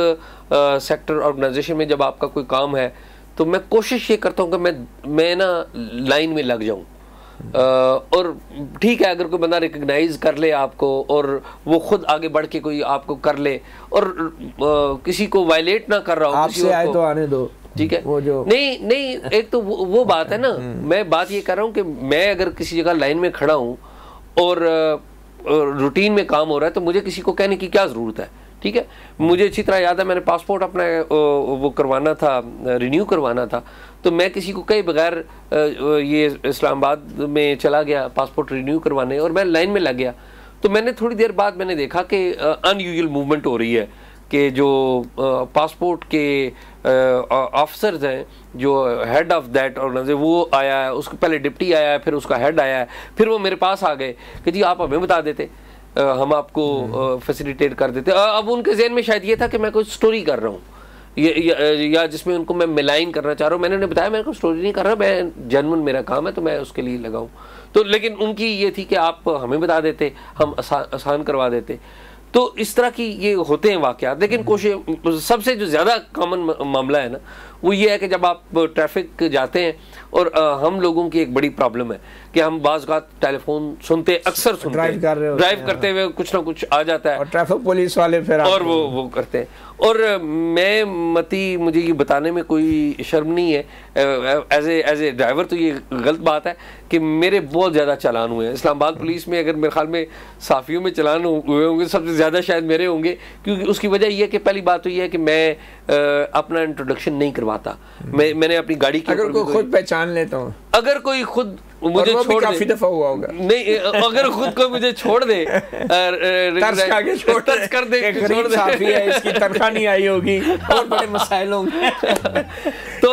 S2: सेक्टर ऑर्गेनाइजेशन में जब आपका कोई काम है तो मैं कोशिश ये करता हूँ कि मैं ना लाइन में लग जाऊँ। और ठीक है, अगर कोई बंदा रिकग्नाइज कर ले आपको और वो खुद आगे बढ़ के कोई आपको कर ले और किसी को वायलेट ना कर रहा हो,
S1: आपसे आए तो आने दो,
S2: ठीक है,
S1: वो जो
S2: नहीं एक तो वो बात है ना। मैं बात ये कर रहा हूँ कि मैं अगर किसी जगह लाइन में खड़ा हूँ और रूटीन में काम हो रहा है तो मुझे किसी को कहने की क्या ज़रूरत है, ठीक है। मुझे अच्छी तरह याद है, मैंने पासपोर्ट अपना वो करवाना था, रिन्यू करवाना था, तो मैं किसी को कहे बगैर ये इस्लामाबाद में चला गया पासपोर्ट रिन्यू करवाने, और मैं लाइन में लग गया। तो मैंने थोड़ी देर बाद मैंने देखा कि अनयूजुअल मूवमेंट हो रही है, कि जो पासपोर्ट के ऑफिसर्स हैं, जो हेड ऑफ दैट ऑर्गेनाइजेशन, वो आया है, उसको पहले डिप्टी आया है, फिर उसका हेड आया है, फिर वो मेरे पास आ गए कि जी आप हमें बता देते, हम आपको फैसिलिटेट कर देते। अब उनके जहन में शायद ये था कि मैं कोई स्टोरी कर रहा हूँ या जिसमें उनको मैं मिलाइन करना चाह रहा हूँ। मैंने उन्हें बताया मैं कोई स्टोरी नहीं कर रहा, मैं जेन्युइन मेरा काम है, तो मैं उसके लिए लगाऊँ। तो लेकिन उनकी ये थी कि आप हमें बता देते, हम आसान करवा देते। तो इस तरह की ये होते हैं वाक़यात। लेकिन कोशिश, सबसे जो ज़्यादा कॉमन मामला है ना, वो ये है कि जब आप ट्रैफिक जाते हैं, और हम लोगों की एक बड़ी प्रॉब्लम है कि हम बाज़ औक़ात टेलीफोन सुनते, अक्सर सुनते, ड्राइव करते हुए कुछ ना कुछ आ जाता है,
S1: और ट्रैफिक पुलिस वाले फिर
S2: और वो करते हैं। और मुझे ये बताने में कोई शर्म नहीं है, एज ए ड्राइवर तो ये गलत बात है कि मेरे बहुत ज़्यादा चालान हुए हैं इस्लामाबाद पुलिस में। अगर मेरे ख्याल में साफ़ियों में चालान हुए होंगे, सबसे ज़्यादा शायद मेरे होंगे, क्योंकि उसकी वजह यह है कि पहली बात तो ये है कि मैं अपना इंट्रोडक्शन नहीं करवाता। मैंने अपनी गाड़ी की,
S1: अगर कोई खुद पहचान लेता हूँ,
S2: अगर कोई खुद मुझे छोड़
S1: काफी दफा हुआ होगा,
S2: नहीं अगर खुद को मुझे छोड़ दे,
S1: तर्स कर दे, छोड़ दे, है, इसकी तनख्वाह नहीं आई होगी और बड़े मसाइल होंगे।
S2: तो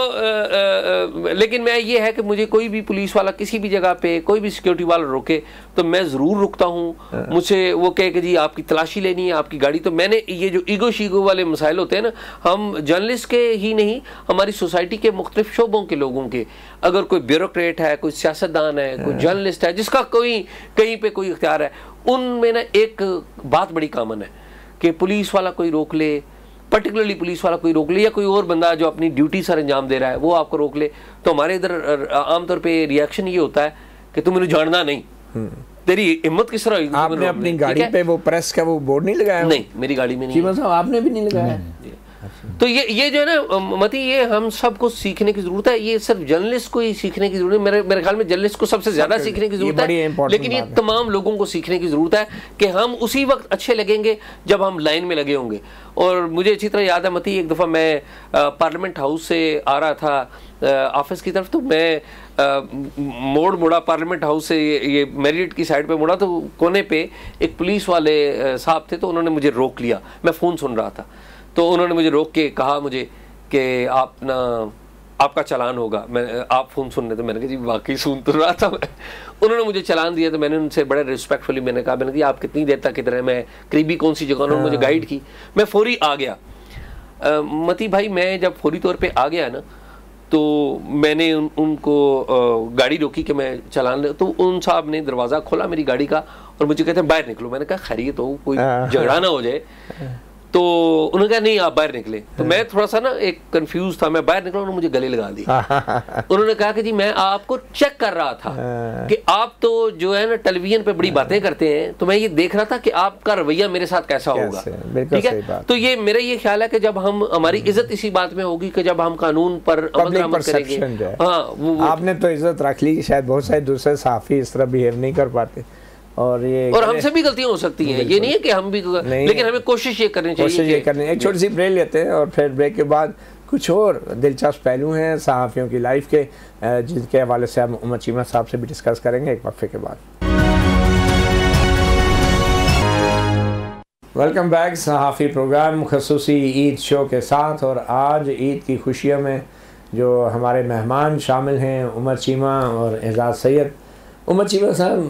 S2: लेकिन मैं ये है कि मुझे कोई भी पुलिस वाला किसी भी जगह पे, कोई भी सिक्योरिटी वाला रोके तो मैं ज़रूर रुकता हूँ। मुझसे वो कहे कि जी आपकी तलाशी लेनी है, आपकी गाड़ी, तो मैंने ये जो ईगो शीगो वाले मसाइल होते हैं ना, हम जर्नलिस्ट के ही नहीं, हमारी सोसाइटी के मुख्तलिफ शोबों के लोगों के, अगर कोई ब्यूरोक्रेट है, कोई सियासतदान है, कोई जर्नलिस्ट है जिसका कोई कहीं पे कोई इख्तियार है, उनमें ना एक बात बड़ी कॉमन है कि पुलिस वाला कोई रोक ले पर्टिकुलरली पुलिस वाला कोई रोक ले या कोई और बंदा जो अपनी ड्यूटी सर अंजाम दे रहा है वो आपको रोक ले, तो हमारे इधर आमतौर पे रिएक्शन ये होता है कि तुम मुझे जानना नहीं, तेरी हिम्मत किस तरह हुई?
S1: आपने अपनी गाड़ी पे वो प्रेस का वो बोर्ड नहीं लगाया?
S2: नहीं, मेरी गाड़ी में नहीं।
S1: चीमा साहब आपने भी नहीं लगाया?
S2: तो ये जो है ना मती, ये हम सबको सीखने की जरूरत है। ये सिर्फ जर्नलिस्ट को ही सीखने की जरूरत है, मेरे ख्याल में जर्नलिस्ट को सबसे ज्यादा सीखने की जरूरत है, लेकिन ये तमाम लोगों को सीखने की जरूरत है कि हम उसी वक्त अच्छे लगेंगे जब हम लाइन में लगे होंगे। और मुझे अच्छी तरह याद है मती, एक दफ़ा मैं पार्लियामेंट हाउस से आ रहा था ऑफिस की तरफ, तो मैं मुड़ा पार्लियामेंट हाउस से ये मेरिट की साइड पे मुड़ा, तो कोने पे एक पुलिस वाले साहब थे, तो उन्होंने मुझे रोक लिया। मैं फ़ोन सुन रहा था, तो उन्होंने मुझे रोक के कहा मुझे कि आपका चालान होगा। मैं आप फ़ोन सुन रहे थे? मैंने कहा जी वाकई सुन तो रहा था मैं। उन्होंने मुझे चालान दिया, तो मैंने उनसे बड़े रिस्पेक्टफुली मैंने कहा आप कितनी देर तक किधर है, मैं करीबी कौन सी जगह, उन्होंने मुझे गाइड की। मैं फौरी आ गया। मती भाई, मैं जब फौरी तौर पर आ गया ना, तो मैंने उनको गाड़ी रोकी कि मैं चालान ले, तो उन साहब ने दरवाज़ा खोला मेरी गाड़ी का और मुझे कहते हैं बाहर निकलो। मैंने कहा खैरियत हो, कोई झगड़ा ना हो जाए। तो उन्होंने कहा नहीं आप बाहर निकले। तो मैं थोड़ा सा ना एक कंफ्यूज था, मैं बाहर निकला, उन्होंने मुझे गले लगा दी। उन्होंने कहा कि जी मैं आपको चेक कर रहा था कि आप तो जो है ना टेलीविजन पे बड़ी बातें करते हैं, तो मैं ये देख रहा था कि आपका रवैया मेरे साथ कैसा होगा। ठीक है, तो ये मेरा ये ख्याल है कि जब हम, हमारी इज्जत इसी बात में होगी कि जब हम कानून पर अमल करेंगे। हाँ, आपने
S1: तो इज्जत रख ली, शायद बहुत सारे दूसरे सहाफी इस तरह बिहेव नहीं कर पाते, और
S2: हमसे भी गलतियां हो सकती हैं, ये नहीं है कि हम भी, लेकिन हमें कोशिश ये करनी चाहिए।
S1: एक छोटी सी ब्रेक लेते हैं और फिर ब्रेक के बाद कुछ और दिलचस्प पहलू हैं सहाफ़ियों की लाइफ के, जिनके हवाले से हम उमर चीमा साहब से भी डिस्कस करेंगे एक वक्फे के बाद। वेलकम बैक, सहाफ़ी प्रोग्राम ख़ुसूसी ईद शो के साथ। और आज ईद की खुशियों में जो हमारे मेहमान शामिल हैं उमर चीमा और एजाज़ सैयद। उमर चीमा साहब,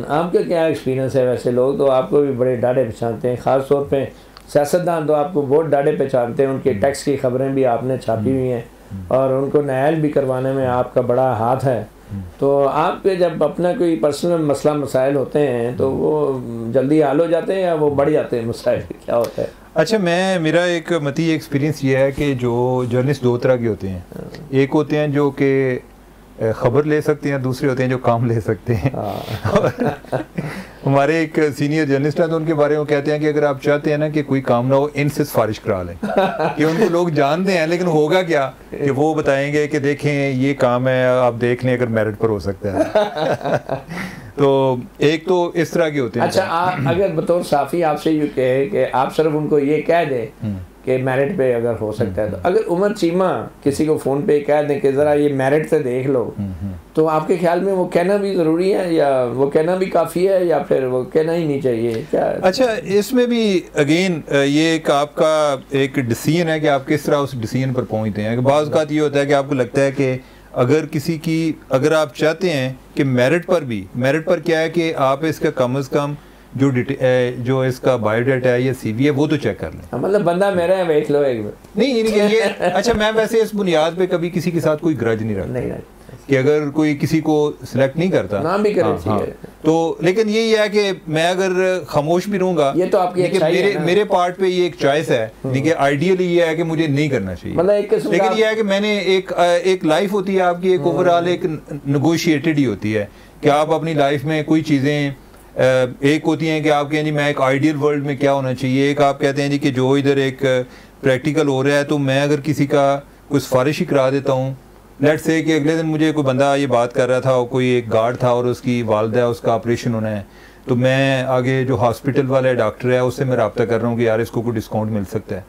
S1: आपका क्या एक्सपीरियंस है? वैसे लोग तो आपको भी बड़े डाढ़े पहचानते हैं, ख़ास तौर पे सियासतदान तो आपको बहुत डाढ़े पहचानते हैं, उनके टैक्स की खबरें भी आपने छापी हुई हैं और उनको नायल भी करवाने में आपका बड़ा हाथ है। तो आपके जब अपना कोई पर्सनल मसला मसाइल होते हैं तो वो जल्दी हल हो जाते हैं या वो बढ़ जाते हैं मसाइल, क्या होता है?
S3: अच्छा, मेरा एक मती एक्सपीरियंस ये है कि जो जर्नलिस्ट दो तरह के होते हैं। एक होते हैं जो कि खबर ले सकते हैं, दूसरे होते हैं जो काम ले सकते हैं। हमारे एक सीनियर जर्नलिस्ट हैं, तो उनके बारे में कहते हैं कि अगर आप चाहते हैं ना कि कोई काम ना हो, इनसे सिफारिश करा लें। कि उनको लोग जानते हैं, लेकिन होगा क्या कि वो बताएंगे कि देखें ये काम है, आप देख लें अगर मेरिट पर हो सकता है। तो एक तो इस तरह के होते हैं।
S1: अच्छा, आप अगर बतौर साफ़ी आपसे ये कहे कि आप सिर्फ उनको ये कह दें कि मेरिट पे अगर हो सकता है, तो अगर उमर चीमा किसी को फ़ोन पे कह दें कि ज़रा ये मेरिट से देख लो, तो आपके ख्याल में वो कहना भी ज़रूरी है या वो कहना भी काफ़ी है या फिर वो कहना ही नहीं चाहिए, क्या?
S3: अच्छा, इसमें भी अगेन ये एक आपका एक डिसीजन है कि आप किस तरह उस डिसीजन पर पहुँचते हैं। बाज़ औक़ात ये होता है कि आपको लगता है कि अगर आप चाहते हैं कि मेरिट पर क्या है कि आप इसका कम अज़ कम जो इसका बायोडाटा है या सीवी है वो तो चेक कर लें।
S1: मतलब बंदा मेरा है, देख लो एक बार।
S3: नहीं, ये अच्छा, मैं वैसे इस बुनियाद पे कभी किसी के साथ कोई ग्रज नहीं रखता कि अगर कोई किसी को सिलेक्ट नहीं करता
S1: ना भी करे। हाँ,
S3: तो लेकिन यही है कि मैं अगर खामोश भी रहूंगा,
S1: ये तो आपकी
S3: मेरे पार्ट पे ये एक चॉइस है। देखिए, आइडियली ये है कि मुझे नहीं करना चाहिए, लेकिन ये है कि मैंने एक लाइफ होती है आपकी, एक ओवरऑल एक नेगोशिएटेड ही होती है कि आप अपनी लाइफ में कोई चीज़ें एक होती हैं कि आप कहें जी मैं एक आइडियल वर्ल्ड में क्या होना चाहिए, एक आप कहते हैं जी कि जो इधर एक प्रैक्टिकल हो रहा है, तो मैं अगर किसी का कोई सिफारिश ही करा देता हूँ, लेट्स से कि अगले दिन मुझे कोई बंदा ये बात कर रहा था, और कोई एक गार्ड था और उसकी वालदा उसका ऑपरेशन होना है, तो मैं आगे जो हॉस्पिटल वाला डॉक्टर है उससे मैं रब्ता कर रहा हूँ कि यार इसको कोई डिस्काउंट मिल सकता है।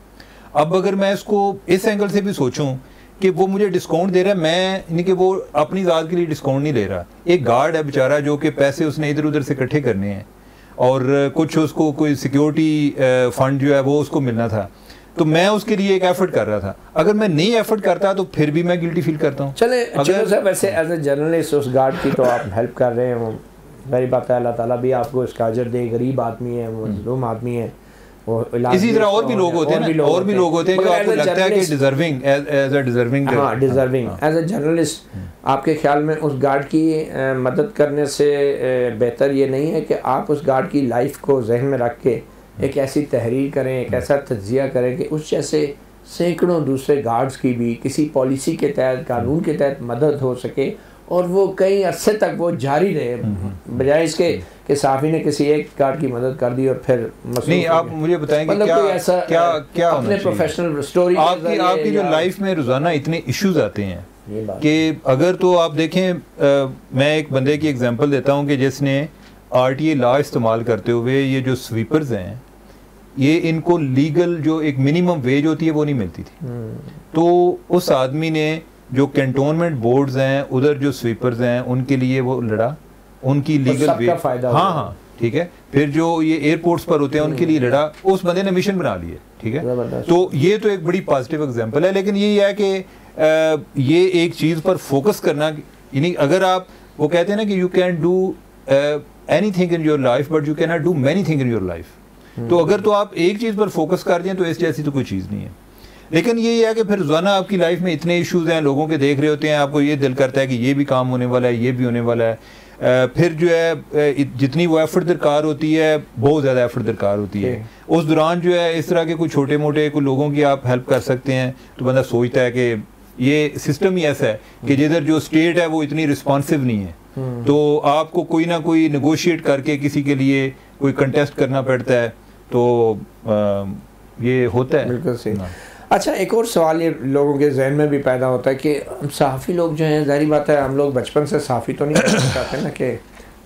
S3: अब अगर मैं इसको इस एंगल से भी सोचूं कि वो मुझे डिस्काउंट दे रहा है, मैं यानी कि वो अपनी ज़ात के लिए डिस्काउंट नहीं ले रहा, एक गार्ड है बेचारा जो कि पैसे उसने इधर उधर से इकट्ठे करने हैं और कुछ उसको कोई सिक्योरिटी फंड जो है वो उसको मिलना था, तो मैं उसके लिए एक एफर्ट कर रहा था। अगर मैं नहीं एफर्ट करता तो फिर भी मैं गिल्टी फील करता हूँ।
S1: चले अगर वैसे एज ए जर्नलिस्ट उस गार्ड की तो आप हेल्प कर रहे हैं, वो मेरी बात है, अल्लाह ताला भी आपको इसका अजर दे। गरीब आदमी है, वो मजलूम आदमी है,
S3: इसी तरह और भी लोग होते हैं, और भी लोग होते हैं जो आपको लगता है कि डिजर्विंग
S1: एज ए जर्नलिस्ट आपके ख्याल में उस गार्ड की मदद करने से बेहतर ये नहीं है कि आप उस गार्ड की लाइफ को जहन में रख के एक ऐसी तहरीर करें, एक ऐसा तज्जिया करें कि उस जैसे सैकड़ों दूसरे गार्ड्स की भी किसी पॉलिसी के तहत, कानून के तहत मदद हो सके और वो कई अरसे तक वो जारी रहे, बजाय इसके कि साफ़ी ने किसी एक गार्ड की मदद कर दी और फिर
S3: नहीं। आप मुझे बताएं कि क्या
S1: ऐसा
S3: क्या
S1: अपने प्रोफेशनल स्टोरी
S3: आपकी जो लाइफ में रोज़ाना इतने इश्यूज आते हैं कि अगर तो आप देखें, मैं एक बंदे की एग्जांपल देता हूं कि जिसने RTA लॉ इस्तेमाल करते हुए ये जो स्वीपर्स हैं, ये इनको लीगल जो एक मिनिमम वेज होती है वो नहीं मिलती थी। तो उस आदमी ने जो कैंटोनमेंट बोर्ड्स हैं उधर जो स्वीपर्स हैं उनके लिए वो लड़ा, उनकी लीगल वेज, हाँ ठीक है। फिर जो ये एयरपोर्ट्स पर होते हैं उनके लिए लड़ा, उस बंदे ने मिशन बना लिए, ठीक है। तो ये तो एक बड़ी पॉजिटिव एग्जांपल है। लेकिन ये है कि ये एक चीज़ पर फोकस करना, यानी अगर आप, वो कहते हैं ना कि you can do anything in your life but you can not do many thing in your life. तो अगर तो आप एक चीज़ पर फोकस कर दें तो इस जैसी तो कोई चीज़ नहीं है। लेकिन ये है कि फिर रोज़ाना आपकी लाइफ में इतने इश्यूज हैं, लोगों के देख रहे होते हैं, आपको ये दिल करता है कि ये भी काम होने वाला है, ये भी होने वाला है। फिर जो है जितनी वो एफर्ट दरकार होती है, बहुत ज़्यादा एफर्ट दरकार होती है। उस दौरान जो है इस तरह के कोई छोटे मोटे कोई लोगों की आप हेल्प कर सकते हैं, तो बंदा सोचता है कि ये सिस्टम ही ऐसा है कि जिधर जो स्टेट है वो इतनी रिस्पॉन्सिव नहीं है, तो आपको कोई ना कोई नेगोशिएट करके किसी के लिए कोई कंटेस्ट करना पड़ता है, तो ये होता है।
S1: बिल्कुल सही। अच्छा, एक और सवाल ये लोगों के जहन में भी पैदा होता है कि हम सहाफ़ी लोग जो हैं, ज़ाहिर बात है हम लोग बचपन से सहाफ़ी तो नहीं बनना चाहते ना, कि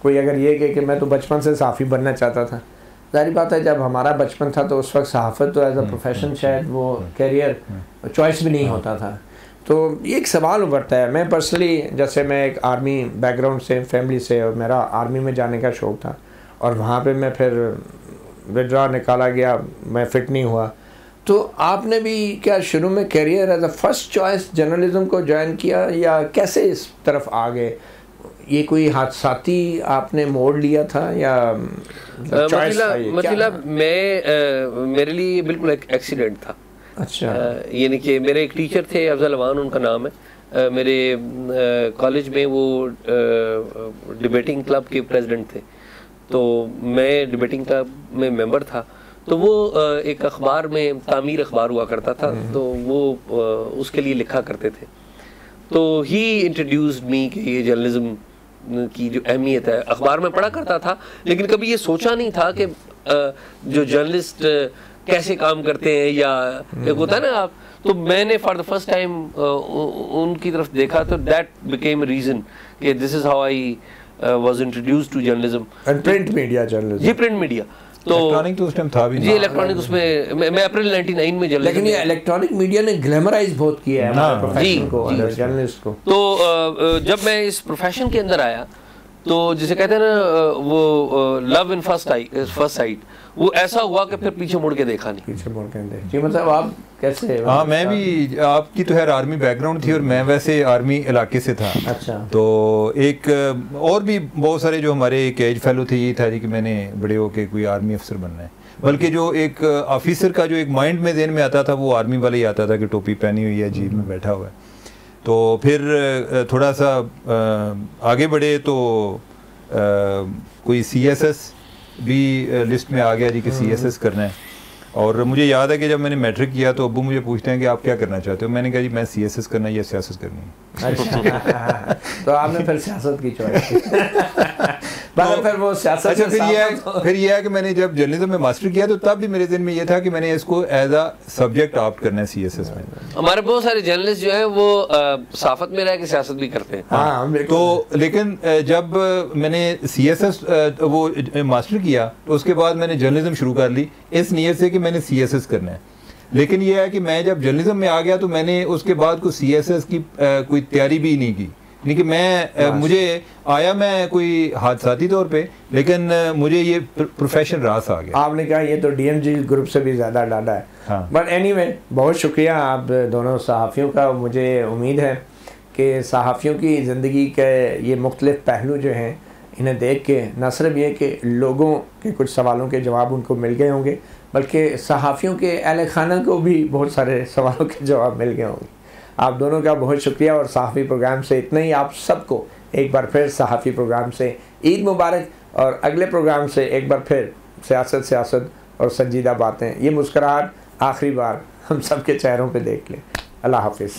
S1: कोई अगर ये कहे कि मैं तो बचपन से सहाफ़ी बनना चाहता था, ज़ाहिर बात है जब हमारा बचपन था तो उस वक्त सहाफ़त तो एज अ प्रोफेशन शायद वो कैरियर चॉइस भी नहीं होता था। तो ये एक सवाल उभरता है। मैं पर्सनली, जैसे मैं एक आर्मी बैकग्राउंड से, फैमिली से, और मेरा आर्मी में जाने का शौक़ था और वहाँ पे मैं फिर विड्रॉ निकाला गया, मैं फिट नहीं हुआ। तो आपने भी क्या शुरू में career as a first choice journalism को ज्वाइन किया या कैसे इस तरफ आ गए? ये कोई हादसाती आपने मोड़ लिया था या
S2: मतलब मेरे लिए बिल्कुल एक एक्सीडेंट था।
S1: अच्छा।
S2: यानी कि मेरे एक टीचर थे, अफजल अमान उनका नाम है, मेरे कॉलेज में वो डिबेटिंग क्लब के प्रेसिडेंट थे, तो मैं डिबेटिंग क्लब में मेंबर था। तो वो एक अखबार में, तामीर अखबार हुआ करता था, तो वो उसके लिए लिखा करते थे। तो ही इंट्रोड्यूस्ड मी कि ये जर्नलिज्म की जो अहमियत है, अखबार में पढ़ा करता था लेकिन कभी ये सोचा नहीं था कि जो जर्नलिस्ट कैसे काम करते हैं, या एक होता है ना आप, तो मैंने फॉर द फर्स्ट टाइम उनकी तरफ देखा, तो दैट बिकेम रीजन कि this is how I was introduced to journalism
S1: and print media journalism.
S2: जी, प्रिंट मीडिया। तो
S3: इलेक्ट्रॉनिक तो उस टाइम था भी नहीं।
S2: जी, इलेक्ट्रॉनिक उसमें मैं अप्रैल 99 में जर्नलिज्म,
S1: लेकिन ये इलेक्ट्रॉनिक मीडिया ने ग्लैमराइज बहुत किया है हमारे प्रोफेशन को, जर्नलिस्ट को।
S2: तो जब मैं इस प्रोफेशन के अंदर आया, तो जिसे कहते हैं ना वो लव इन फर्स्ट साइट, वो ऐसा हुआ कि फिर पीछे मुड़ के देखा नहीं।
S1: पीछे मुड़ के देखा जी, मतलब आप कैसे?
S3: हाँ, मैं भी, आपकी तो खैर आर्मी बैकग्राउंड थी और मैं वैसे आर्मी इलाके से था।
S1: अच्छा।
S3: तो एक और भी बहुत सारे जो हमारे एक एज फेलो थे, ये था जी कि मैंने बड़े होके कोई आर्मी अफसर बनना है, बल्कि जो एक ऑफिसर का जो एक माइंड में ज़हन में आता था वो आर्मी वाला ही आता था कि टोपी पहनी हुई है, जीप में बैठा हुआ है। तो फिर थोड़ा सा आगे बढ़े तो कोई CSS भी लिस्ट में आ गया जी कि CSS करना है। और मुझे याद है कि जब मैंने मैट्रिक किया तो अब्बू मुझे पूछते हैं कि आप क्या करना चाहते हो, मैंने कहा जी मैं CSS करना है या सियासत करनी है।
S1: अच्छा। तो आपने फिर सियासत की चॉइस की। तो फिर वो सियासत।
S3: अच्छा, फिर ये है कि मैंने जब जर्नलिज्म में मास्टर किया तो तब भी मेरे दिल में ये था कि मैंने इसको एज अ सब्जेक्ट ऑप्ट करना है CSS में।
S2: हमारे बहुत सारे जर्नलिस्ट जो है वो साफत में रह के सियासत भी करते हैं।
S1: हाँ,
S3: तो लेकिन जब मैंने CSS वो मास्टर किया तो उसके बाद मैंने जर्नलिज्म शुरू कर ली इस नियत से कि मैंने CSS करना है। लेकिन यह है कि मैं जब जर्नलिज्म में आ गया तो मैंने उसके बाद कोई CSS की कोई तैयारी भी नहीं की। लेकिन मैं मुझे आया मैं कोई हादसाती तौर पे, लेकिन मुझे ये प्रोफेशन रास आ गया।
S1: आपने कहा ये तो DMG ग्रुप से भी ज़्यादा डाला है।
S3: हाँ।
S1: बट एनीवे, बहुत शुक्रिया आप दोनों सहाफ़ियों का। मुझे उम्मीद है कि सहाफ़ियों की ज़िंदगी के ये मुख्तलिफ़ पहलू जो हैं, इन्हें देख के न सिर्फ ये कि लोगों के कुछ सवालों के जवाब उनको मिल गए होंगे, बल्कि सहाफ़ियों के अहले खाना को भी बहुत सारे सवालों के जवाब मिल गए होंगे। आप दोनों का बहुत शुक्रिया। और सहाफ़ी प्रोग्राम से इतना ही। आप सबको एक बार फिर सहाफ़ी प्रोग्राम से ईद मुबारक, और अगले प्रोग्राम से एक बार फिर सियासत और संजीदा बातें, ये मुस्कुराहट आखिरी बार हम सब के चेहरों पे देख लें। अल्लाह हाफिज़।